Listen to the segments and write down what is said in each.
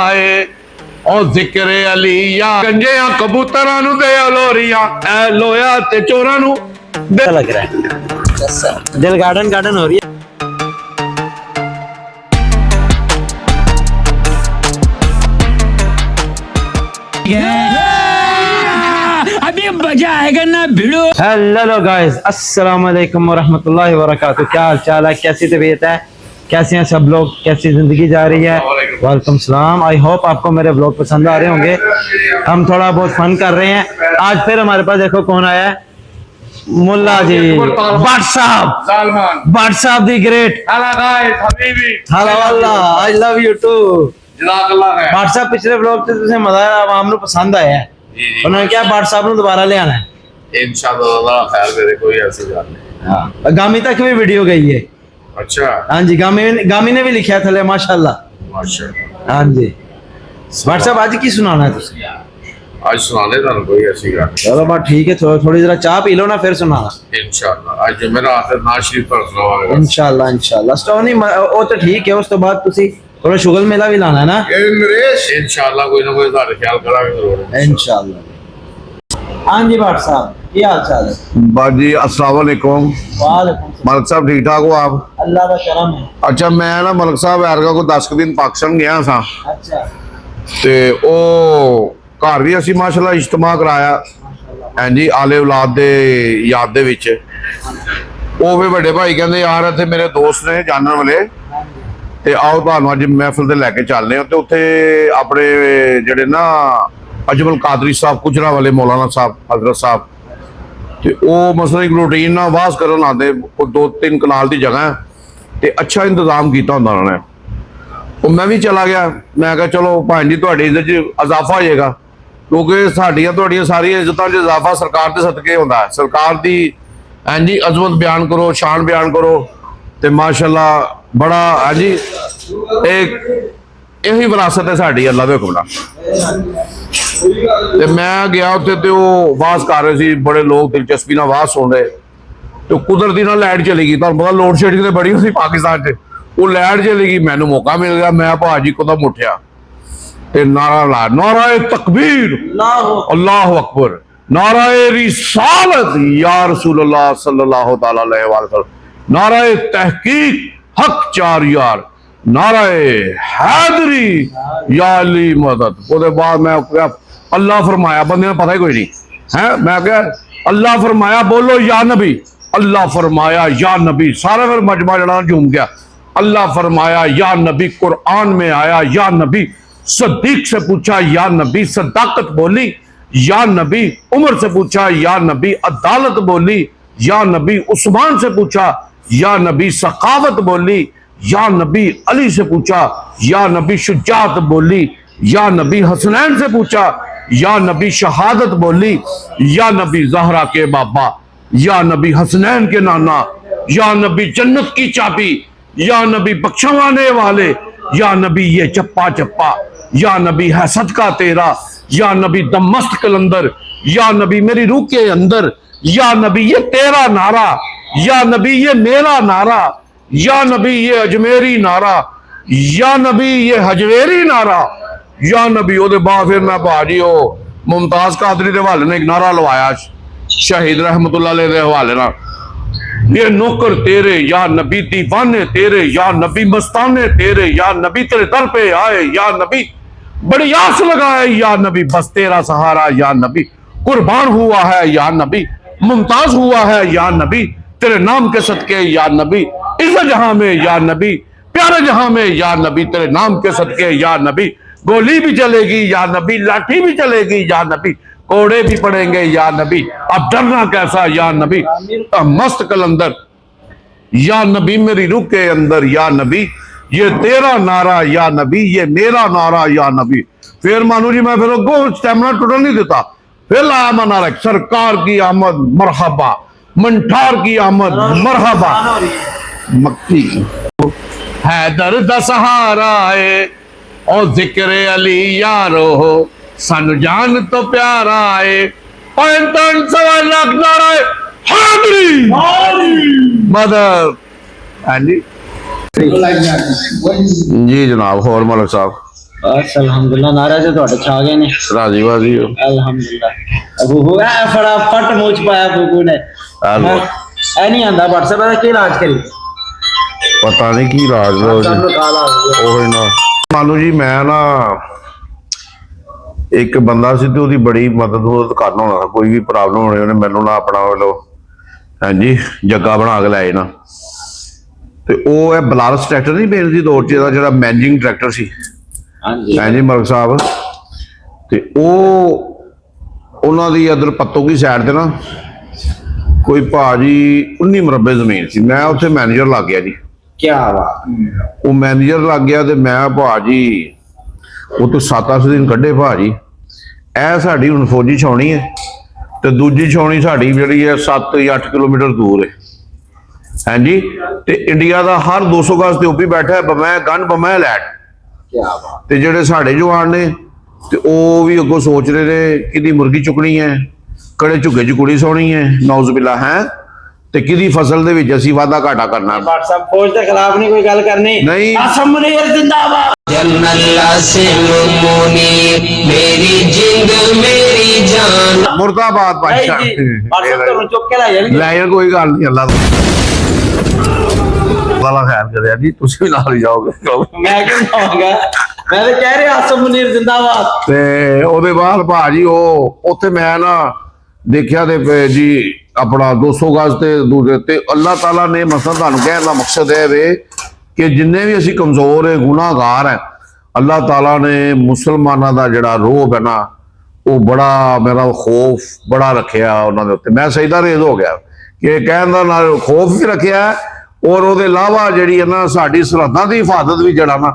आए और जिक्र अली या गंजिया कबूतरां नू दे लोरियां ए लोया ते चोरां नू अच्छा लग रहा है। दिल गार्डन गार्डन हो रही है। अभी मजा आएगा ना भिड़ो। हेलो गाइस, अस्सलाम वालेकुम वरहमतुल्लाहि वबरकातुहू। क्या हाल चाल है, कैसी तबीयत है, कैसे हैं सब लोग, कैसी जिंदगी जा रही है? वेलकम सलाम। आई होप आपको मेरे ब्लॉग पसंद आ रहे होंगे। हम थोड़ा बहुत फन कर रहे हैं। आज फिर हमारे पास देखो कौन आया है, मुल्ला जी Bhatt sahab. Bhatt sahab the great. Hello Allah, I love you too. Bhatt sahab पिछले ब्लॉग से तुझे मजा आया, आवाम को पसंद आया है। उन्होंने क्या भट्ट साहब ने दोबारा ले आना है इंशाअल्लाह। खैर मेरे कोई ऐसी बात नहीं। हाँ, गामी तक भी वीडियो गई है। अच्छा, हाँ जी, गामी ने भी लिखा थले माशाल्लाह। माशाअल्लाह। हाँ जी, भट्ट साहब आज की सुनाना है तुझे? आज सुनाने था कोई ऐसी बात। चलो बात ठीक है, थोड़ी जरा चाह पी लो ना, फिर सुनाना इंशाअल्लाह। आज मेरा हाथ नाज शरीफ पर सुनावांगा इंशाअल्लाह। इंशाअल्लाह स्टोर नहीं वो तो ठीक है, उस तो बाद तुसी थोड़ा शुगल मेला भी लाना है ना। इंशाअल्लाह कोई ना कोई ਤੁਹਾਡੇ ख्याल करांगे जरूर इंशाअल्लाह। हाँ जी भट्ट साहब, क्या हाल चाल है? बाजी अस्सलाम वालेकुम। वालेकुम सलाम। मलक साहब ठीक ठाक हो आप? अल्लाह का करम है। अच्छा, मैं ना मलक साहब एरगा को 10 दिन पाकिस्तान गया था अच्छा ते ओ घर भी ਅਸੀਂ ਮਾਸ਼ਾਅੱਲਾ ਇਜਤਮਾ ਕਰਾਇਆ ਹਾਂਜੀ ਆਲੇ ਔਲਾਦ ਦੇ ਯਾਦ ਦੇ ਵਿੱਚ। ਉਹ ਵੀ ਵੱਡੇ ਭਾਈ ਕਹਿੰਦੇ ਯਾਰ ਇੱਥੇ ਮੇਰੇ ਦੋਸਤ ਨੇ ਜਾਣਨ ਵਾਲੇ ਤੇ ਆਓ ਤੁਹਾਨੂੰ ਅੱਜ ਮਹਿਫਿਲ ਤੇ ਲੈ ਕੇ ਚੱਲਦੇ ਹਾਂ। ਤੇ ਉੱਥੇ ਆਪਣੇ ਜਿਹੜੇ ਨਾ ਅਜਮਲ ਕਾਦਰੀ ਸਾਹਿਬ ਕੁਜਰਾ ਵਾਲੇ ਮੌਲਾਨਾ ਸਾਹਿਬ ਹਜ਼ਰਤ ਸਾਹਿਬ ਤੇ ਉਹ ਮਸਲਾ ਇੱਕ ਰੂਟੀਨ ਨਾਲ ਵਾਸ ਕਰਨ ਆਉਂਦੇ। ਉਹ 2-3 ਕਨਾਲ ਦੀ ਜਗ੍ਹਾ ਹੈ ਤੇ ਅੱਛਾ ਇੰਤਜ਼ਾਮ ਕੀਤਾ ਹੁੰਦਾ ਉਹਨਾਂ ਨੇ। ਉਹ ਮੈਂ ਵੀ ਚਲਾ ਗਿਆ। ਮੈਂ ਕਿਹਾ ਚਲੋ ਭਾਈ ਜੀ ਤੁਹਾਡੀ ਇੱਜ਼ਤ 'ਚ ਇਜ਼ਾਫਾ ਹੋ ਜਾਏਗਾ, ਕਿਉਂਕਿ ਸਾਡੀਆਂ ਤੁਹਾਡੀਆਂ ਸਾਰੀਆਂ ਇੱਜ਼ਤਾਂ 'ਚ ਇਜ਼ਾਫਾ ਸਰਕਾਰ ਦੇ ਸਦਕੇ ਹੁੰਦਾ ਹੈ। ਸਰਕਾਰ ਦੀ ਹਾਂਜੀ ਅਜ਼ਮਤ ਬਿਆਨ ਕਰੋ, ਸ਼ਾਨ ਬਿਆਨ ਕਰੋ ਤੇ ਮਾਸ਼ਾਅੱਲਾ ਬੜਾ ਹਾਂਜੀ ਇਹੀ ਵਿਰਾਸਤ ਹੈ ਸਾਡੀ ਅੱਲਾ ਦੇ ਹੁਕਮ ਨਾਲ। ਤੇ ਮੈਂ ਗਿਆ ਉੱਥੇ ਤੇ ਉਹ ਆਵਾਜ਼ ਕਰ ਰਹੇ ਸੀ, ਬੜੇ ਲੋਕ ਦਿਲਚਸਪੀ ਨਾਲ ਆਵਾਜ਼ ਸੁਣ ਰਹੇ ਤੇ ਕੁਦਰਤੀ ਨਾਲ ਲਾਈਟ ਚਲੀ ਗਈ। ਤੁਹਾਨੂੰ ਪਤਾ ਲੋਡ ਸ਼ੇਡਿੰਗ ਤੇ ਬੜੀ ਹੁੰਦੀ ਪਾਕਿਸਤਾਨ 'ਚ। ਉਹ ਲਾਈਟ ਚਲੀ ਗਈ, ਮੈਨੂੰ ਮੌਕਾ ਮਿਲ ਗਿਆ। ਮੈਂ ਭਾਜੀ ਕਦਮ ਉੱਠਿਆ ਤੇ ਨਾਰਾ ਲਾ, ਨਾਰਾਏ ਤਕਬੀਰ, ਅੱਲਾਹੁ ਅਕਬਰ, नाराए रिसालत या रसूल अल्लाह सल्लल्लाहु ताला अलैहि वसल्लम, नाराए तहकीक हक चार यार, नाराए हैदरी या अली मदद। उसके बाद मैं अल्लाह फरमाया, बंदे ने पता ही कोई नहीं है। मैं क्या अल्लाह फरमाया, बोलो या नबी। अल्लाह फरमाया या नबी, सारा फिर मजमा जड़ा झूम गया। अल्लाह फरमाया या नबी, कुरान में आया या नबी। सदीक से पूछा या नबी, सदाकत बोली या नबी। उमर से पूछा या नबी, अदालत बोली या नबी। उस्मान से पूछा या नबी, सखावत बोली या नबी। अली से पूछा या नबी, शुजात बोली या नबी। हसनैन से पूछा या नबी, शहादत बोली या नबी। जहरा के बाबा या नबी, हसनैन के नाना या नबी। जन्नत की चाबी या नबी, बख्शवाने वाले या नबी। ये चप्पा चप्पा या नबी, है सदका तेरा या नबी। दमस्त कलंदर या नबी, मेरी रूह के अंदर या नबी। ये तेरा नारा या नबी, ये मेरा नारा या नबी। ये अजमेरी नारा या नबी, ये हजवेरी नारा या नबी। ओदे बाद फिर मैं भाजी ओ मुमताज कादरी दे हवाले ने एक नारा लवाया, शहीद रहमतुल्लाह अलैह दे हवाले ना, ये नौकर तेरे या नबी, दीवाने तेरे या नबी, मस्ताने तेरे या नबी। तेरे दर पे आए या नबी, बड़ी आस लगाए या नबी। बस तेरा सहारा या नबी, कुर्बान हुआ है या नबी, मुमताज हुआ है या नबी। तेरे नाम के सदके या नबी, इस जहां में या नबी, प्यारे जहां में या नबी। तेरे नाम के सदके या नबी, गोली भी चलेगी या नबी, लाठी भी चलेगी या नबी, कोड़े भी पड़ेंगे या नबी। अब डरना कैसा या नबी, मस्त कलंदर या नबी, मेरी रूह के अंदर या नबी। ये तेरा नारा या नबी, ये मेरा नारा या नबी। फिर मानो जी मैं फिर स्टेमिना टूटन नहीं देता। फिर लाया मैं नारा, सरकार की आमद मरहबा, मंठार की आमद मरहबा। मक्की हैदर दा सहारा है और जिक्र अली यारो हो, सन जान तो प्यारा है। 5 लाख नारा हादरी मदद। हाँ जी जी जनाब। होर मलक साहब बस अल्हम्दुलिल्लाह नाराज है ਤੁਹਾਡੇ ਛਾ ਗਏ ਨੇ ਰਾਜੀ ਬਾਜੀ अल्हम्दुलिल्लाह बूबू ए फटाफट मुंह च पाया बूबू ने हेलो। ए नहीं आंदा WhatsApp ਦਾ ਕੀ ਇਲਾਜ ਕਰੀ ਪਤਾ ਨਹੀਂ ਕੀ ਰਾਜ ਲੋ ਸਭ ਨੂੰ ਕਾਲਾ ਹੋ ਗਿਆ ਉਹ ਨਾ ਮੰਨ ਲਓ ਜੀ ਮੈਂ ਨਾ ਇੱਕ ਬੰਦਾ ਸੀ ਤੇ ਉਹਦੀ ਬੜੀ ਮਦਦ ਕਰਨਾ ਹੋਣਾ ਕੋਈ ਵੀ ਪ੍ਰੋਬਲਮ ਹੋਣੀ ਉਹਨੇ ਮੈਨੂੰ ਨਾ ਆਪਣਾ ਵੱਲੋਂ ਹਾਂਜੀ ਜੱਗਾ ਬਣਾ ਕੇ ਲਾਏ ਨਾ ਤੇ ਉਹ ਇਹ ਬਲਾਰਸ ਟਰੈਕਟਰ ਨਹੀਂ ਬੇਲ ਦੀ ਦੌਰ 'ਚ ਇਹਦਾ ਜਿਹੜਾ ਮੈਨੇਜਿੰਗ ਡਾਇਰੈਕਟਰ ਸੀ ਹਾਂਜੀ ਹਾਂਜੀ ਮਲਕ ਸਾਹਿਬ ਤੇ ਉਹ ਉਹਨਾਂ ਦੀ ਇਧਰ ਪੱਤੋ ਕੀ ਸਾਈਡ ਤੇ ਨਾ ਕੋਈ ਭਾਜੀ 19 ਮਰਬੇ ਜ਼ਮੀਨ ਸੀ ਮੈਂ ਉੱਥੇ ਮੈਨੇਜਰ ਲੱਗ ਗਿਆ ਜੀ ਕੀ ਬਾਤ ਉਹ ਮੈਨੇਜਰ ਲੱਗ ਗਿਆ ਤੇ ਮੈਂ ਭਾਜੀ ਉਹ ਤੋਂ 7-8 ਦਿਨ ਕੱਢੇ ਭਾਜੀ ਇਹ ਸਾਡੀ ਹੁਣ ਫੌਜੀ ਛਾਉਣੀ ਹੈ ਤੇ ਦੂਜੀ ਛਾਉਣੀ ਸਾਡੀ ਜਿਹੜੀ ਹੈ 7 ਜਾਂ 8 ਕਿਲੋਮੀਟਰ ਦੂਰ ਹੈ ਹਾਂਜੀ ਤੇ ਇੰਡੀਆ ਦਾ ਹਰ 200 ਗਜ਼ ਤੇ ਉੱਪਰ ਬੈਠਾ ਹੈ ਬਮੈ ਗਨ ਬਮੈ ਲੈਟ ਕੀ ਬਾਤ ਤੇ ਜਿਹੜੇ ਸਾਡੇ ਜਵਾਨ ਨੇ ਤੇ ਉਹ ਵੀ ਅੱਗੋਂ ਸੋਚ ਰਹੇ ਨੇ ਕਿਹਦੀ ਮੁਰਗੀ ਚੁੱਕਣੀ ਹੈ ਕੜੇ ਝੁੱਗੇ ਚ ਕੁੜੀ ਸੋਣੀ ਹੈ ਨੌਜ਼ ਬਿਲਾ ਹੈ ਤੇ ਕਿਹਦੀ ਫਸਲ ਦੇ ਵਿੱਚ ਅਸੀਂ ਵਾਧਾ ਘਾਟਾ ਕਰਨਾ WhatsApp ਫੌਜ ਦੇ ਖਿਲਾਫ ਨਹੀਂ ਕੋਈ ਗੱਲ ਕਰਨੀ ਨਹੀਂ ਆਸਮ ਮੁਨੀਰ ਜ਼ਿੰਦਾਬਾਦ अल्लाह से मुनीर मेरी जिंद मेरी जान ਮੁਰਦਾਬਾਦ ਭਾਈ ਬਾਦਸ਼ਾਹ ਜੀ WhatsApp ਤੋਂ ਚੁੱਕ ਕੇ ਲੈ ਜਾਣਗੇ ਲੈ ਯਾਰ ਕੋਈ ਗੱਲ ਨਹੀਂ ਅੱਲਾ ਵਾਲਾ ਖੈਰ ਕਰਿਆ ਜੀ ਤੁਸੀਂ ਵੀ ਨਾਲ ਹੀ ਜਾਓਗੇ ਮੈਂ ਕਿਉਂ ਜਾਵਾਂਗਾ ਮੈਂ ਤਾਂ ਕਹਿ ਰਿਹਾ ਆਸਮ ਮੁਨੀਰ ਜ਼ਿੰਦਾਬਾਦ ਤੇ ਉਹਦੇ ਬਾਅਦ ਭਾਜੀ ਉਹ ਉੱਥੇ ਮੈਂ ਨਾ ਦੇਖਿਆ ਤੇ ਜੀ ਆਪਣਾ 200 ਗਜ਼ ਤੇ ਦੂਰੇ ਤੇ ਅੱਲਾਹ ਤਾਲਾ ਨੇ ਮਸਲ ਤੁਹਾਨੂੰ ਕਹਿਣ ਦਾ ਮਕਸਦ ਹੈ ਵੇ ਕਿ ਜਿੰਨੇ ਵੀ ਅਸੀਂ ਕਮਜ਼ੋਰ ਹੈ ਗੁਨਾਹਗਾਰ ਹੈ ਅੱਲਾਹ ਤਾਲਾ ਨੇ ਮੁਸਲਮਾਨਾਂ ਦਾ ਜਿਹੜਾ ਰੋਹਬ ਹੈ ਨਾ ਉਹ ਬੜਾ ਮੇਰਾ ਖੌਫ ਬੜਾ ਰੱਖਿਆ ਉਹਨਾਂ ਦੇ ਉੱਤੇ ਮੈਂ ਸਜਦਾ ਰੇਜ਼ ਹੋ ਗਿਆ ਕਿ ਕਹਿਣ ਦਾ ਨਾਲ ਖੌਫ ਵੀ ਰੱਖਿਆ ਔਰ ਉਹਦੇ ਇਲਾਵਾ ਜਿਹੜੀ ਹੈ ਨਾ ਸਾਡੀ ਸਰਹੱਦਾਂ ਦੀ ਹਿਫਾਜ਼ਤ ਵੀ ਜਿਹੜਾ ਨਾ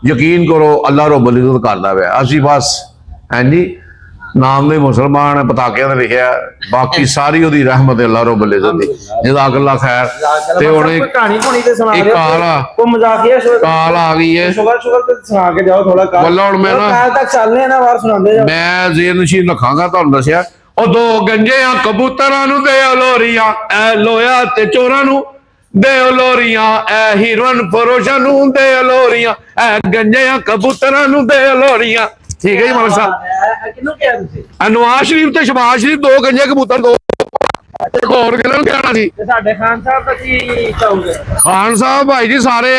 ਯਕੀਨ ਕਰੋ ਅੱਲਾਹ ਰੱਬੁਲ ਇੱਜ਼ਤ ਕਰਦਾ ਪਿਆ ਅਸੀਂ ਬਸ ਹਾਂਜੀ ਨਾਮ ਦੇ ਮੁਸਲਮਾਨ ਪਤਾਕਿਆਂ ਤੇ ਲਿਖਿਆ ਬਾਕੀ ਸਾਰੀ ਉਹਦੀ ਰਹਿਮਤ ਹੈ ਅੱਲਾਹ ਰੱਬੁਲ ਇੱਜ਼ਤ ਦੀ ਜਜ਼ਾਕੱਲਾ ਖੈਰ ਤੇ ਹੁਣ ਕਹਾਣੀ ਕੋਣੀ ਤੇ ਸੁਣਾ ਇੱਕ ਕਾਲ ਆ ਕੋ ਮਜ਼ਾਕੀਆ ਕਾਲ ਆ ਗਈ ਹੈ ਸ਼ੁਗਰ ਤੇ ਸੁਣਾ ਕੇ ਜਾਓ ਥੋੜਾ ਕਾਲ ਵੱਲਾ ਹੁਣ ਮੈਂ ਨਾ ਕਾਲ ਤੱਕ ਚੱਲਨੇ ਆ ਨਾ ਵਾਰ ਸੁਣਾਉਂਦੇ ਜਾਓ ਮੈਂ ਜ਼ੇਨ ਨਸ਼ੀਨ ਰੱਖਾਂਗਾ ਤੁਹਾਨੂੰ ਦੱਸਿਆ ਉਹ ਦੋ ਗੰਜਿਆਂ ਕਬੂਤਰਾਂ ਨੂੰ ਦੇ ਲੋਰੀਆਂ ਐ ਲੋਇਆ ਤੇ ਚੋਰਾਂ ਨੂੰ ਦੇ ਲੋਰੀਆਂ ਐ ਹੀਰਨ ਫਰੋਸ਼ਾਂ ਨੂੰ ਦੇ ਲੋਰੀਆਂ ਐ ਗੰਜਿਆਂ ਕਬੂਤਰਾਂ ਨੂੰ ਦੇ ਲੋਰੀਆਂ ਠੀਕ ਹੈ ਜੀ ਮਲਕ ਸਾਹਿਬ ਕਿਹਨੂੰ ਕਿਹਾ ਤੁਸੀਂ ਨਵਾਜ਼ ਸ਼ਰੀਫ ਤੇ ਸ਼ਬਾਜ਼ ਸ਼ਰੀਫ ਦੋ ਗੰਜੇ ਕਬੂਤਰ ਦੋ ਹੋਰ ਕਿਹਨਾਂ ਨੂੰ ਕਹਿਣਾ ਸੀ ਤੇ ਸਾਡੇ ਖਾਨ ਸਾਹਿਬ ਦਾ ਕੀ ਚਾਹੋਗੇ ਖਾਨ ਸਾਹਿਬ ਭਾਈ ਜੀ ਸਾਰੇ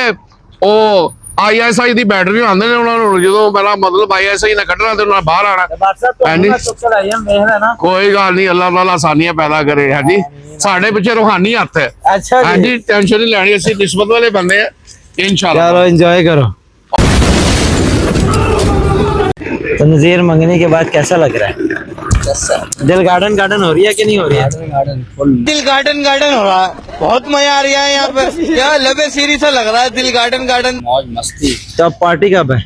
ਉਹ ISI ਦੀ ਬੈਟਰੀ ਆਉਂਦੇ ਨੇ ਉਹਨਾਂ ਨੂੰ ਜਦੋਂ ਮੇਰਾ ਮਤਲਬ ISI ਨੇ ਕੱਢਣਾ ਤੇ ਉਹਨਾਂ ਬਾਹਰ ਆਣਾ WhatsApp ਹਾਂਜੀ। ਤੋਂ ਚੁੱਕ ਕੇ ਲੈ ਜਾਂ ਵੇਖ ਲੈਣਾ ਕੋਈ ਗੱਲ ਨਹੀਂ ਅੱਲਾਹ ਤਾਲਾ ਆਸਾਨੀਆਂ ਪੈਦਾ ਕਰੇ ਹਾਂਜੀ ਸਾਡੇ ਪਿੱਛੇ ਰੂਹਾਨੀ ਹੱਥ ਹੈ अच्छा जी ਹਾਂਜੀ ਟੈਨਸ਼ਨ ਨਹੀਂ ਲੈਣੀ ਅਸੀਂ ਨਿਸਬਤ ਵਾਲੇ ਬੰਦੇ ਆ इंशाल्लाह चलो एंजॉय करो तो नज़ीर मंगने के बाद कैसा लग रहा है दिल गार्डन गार्डन हो रही है कि नहीं हो रही है दिल गार्डन गार्डन हो रहा है बहुत मजा आ रहा है यहाँ पे क्या लबे सीरी सा लग रहा है दिल गार्डन गार्डन मौज मस्ती तो अब पार्टी कब है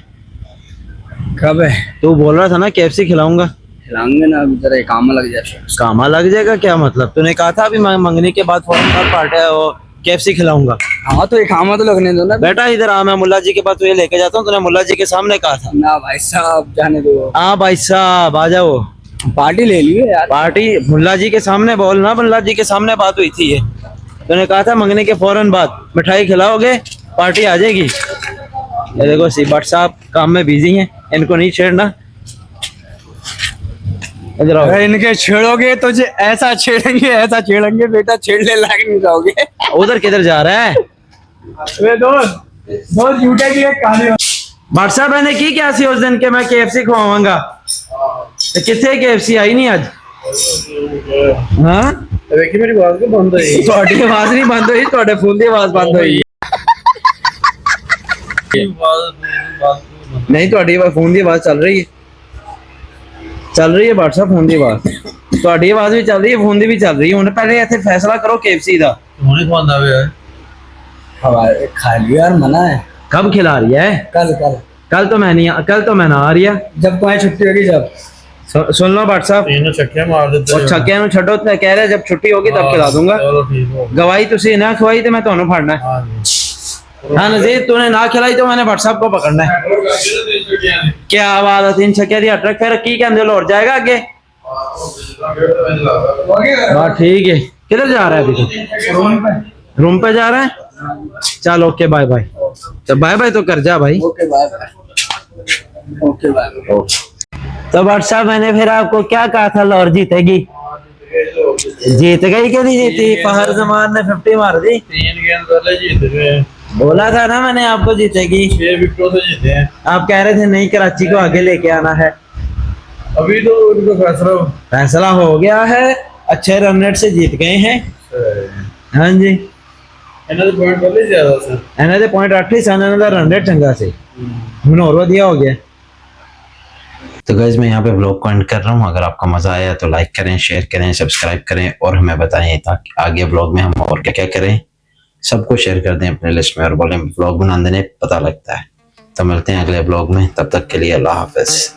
कब है तू बोल रहा था ना KFC खिलाऊंगा खिलाऊंगे ना अभी जरा काम लग जाए कामा लग जाएगा क्या मतलब तूने कहा था अभी मंगने के बाद फौरन बाद पार्टी KFC खिलाऊंगा हाँ तो ये खामा तो लगने दो ना बेटा इधर आ मैं मुल्ला जी के पास तुझे लेके जाता हूँ तूने मुल्ला जी के सामने कहा था ना भाई साहब जाने दो हाँ भाई साहब आ जाओ पार्टी ले लिए यार पार्टी मुल्ला जी के सामने बोलना मुल्ला जी के सामने बात हुई थी ये तूने कहा था मंगने के फौरन बाद मिठाई खिलाओगे पार्टी आ जाएगी ये देखो सी भट्ट साहब काम में बिजी हैं इनको नहीं छेड़ना इधर आओ अगर इनके छेड़ोगे तो ऐसा छेड़ेंगे बेटा छेड़ने लायक नहीं जाओगे उधर किधर जा रहा है बहुत झूठे की एक कहानी भट्ट साहब मैंने की क्या सी उस दिन के मैं KFC खवाऊंगा तो कितने KFC आई नहीं आज हाँ देखिए मेरी बात को बंद है ਤੁਹਾਡੀ ਆਵਾਜ਼ ਨਹੀਂ ਬੰਦ ਹੋਈ ਤੁਹਾਡੇ ਫੋਨ ਦੀ ਆਵਾਜ਼ ਬੰਦ ਹੋਈ ਨਹੀਂ ਤੁਹਾਡੀ ਫੋਨ ਦੀ ਆਵਾਜ਼ ਚੱਲ ਰਹੀ ਹੈ WhatsApp ਫੋਨ ਦੀ ਆਵਾਜ਼ ਤੁਹਾਡੀ ਆਵਾਜ਼ ਵੀ ਚੱਲ ਰਹੀ ਹੈ ਫੋਨ ਦੀ ਵੀ ਚੱਲ ਰਹੀ ਹੈ ਹੁਣ ਪਹਿਲੇ ਇੱਥੇ ਫੈਸਲਾ ਕਰੋ KFC ਦਾ हमारे खा लिया यार मना है कब खिला रही है कल कल कल तो मैं नहीं कल तो मैं ना आ रही है जब तुम्हारी छुट्टी होगी जब सुन लो भट्ट साहब और छक्के ਨੂੰ ਛੱਡੋ ਤੇ ਕਹਿ ਰਿਹਾ ਜਬ ਛੁੱਟੀ ਹੋਗੀ ਤਬ खिला दूंगा गवाही तुसी ना खवाई तो मैं ਤੁਹਾਨੂੰ ਫੜਨਾ है हाँ नज़ीर तूने ना खिलाई तो मैंने WhatsApp को पकड़ना है क्या बात है 3 छक्के दी अटक फिर की कहंदे लौट जाएगा आगे हाँ ठीक है किधर जा रहा है अभी रूम पे जा रहा है चल ओके बाय बाय तो बाय बाय तो कर जा भाई ओके बाय बाय ओके भाई। तो भट्ट साहब मैंने फिर आपको क्या कहा था लाहौर जीतेगी? जीत गई कि नहीं जीती? फहर जमान ने 50 मार दी। 3 गेंद पहले जीते हुए बोला था ना मैंने आपको जीतेगी। 6 विकेटों से जीते हैं। आप कह रहे थे नहीं कराची को आगे लेके आना है। अभी तो उनका फैसला हो गया है, अच्छे रन रेट से जीत गए हैं। हाँ जी, इन्होंने पॉइंट पहले ज्यादा सर इन्होंने पॉइंट 38 रन रेट चंगा से हमने और दिया हो गया। तो गाइस मैं यहाँ पे ब्लॉग को एंड कर रहा हूँ। अगर आपको मजा आया तो लाइक करें, शेयर करें, सब्सक्राइब करें और हमें बताएं ताकि आगे ब्लॉग में हम और क्या क्या करें। सबको शेयर कर दें अपने लिस्ट में और बोलें ब्लॉग बनाने पता लगता है। तो मिलते हैं अगले ब्लॉग में, तब तक के लिए अल्लाह हाफिज।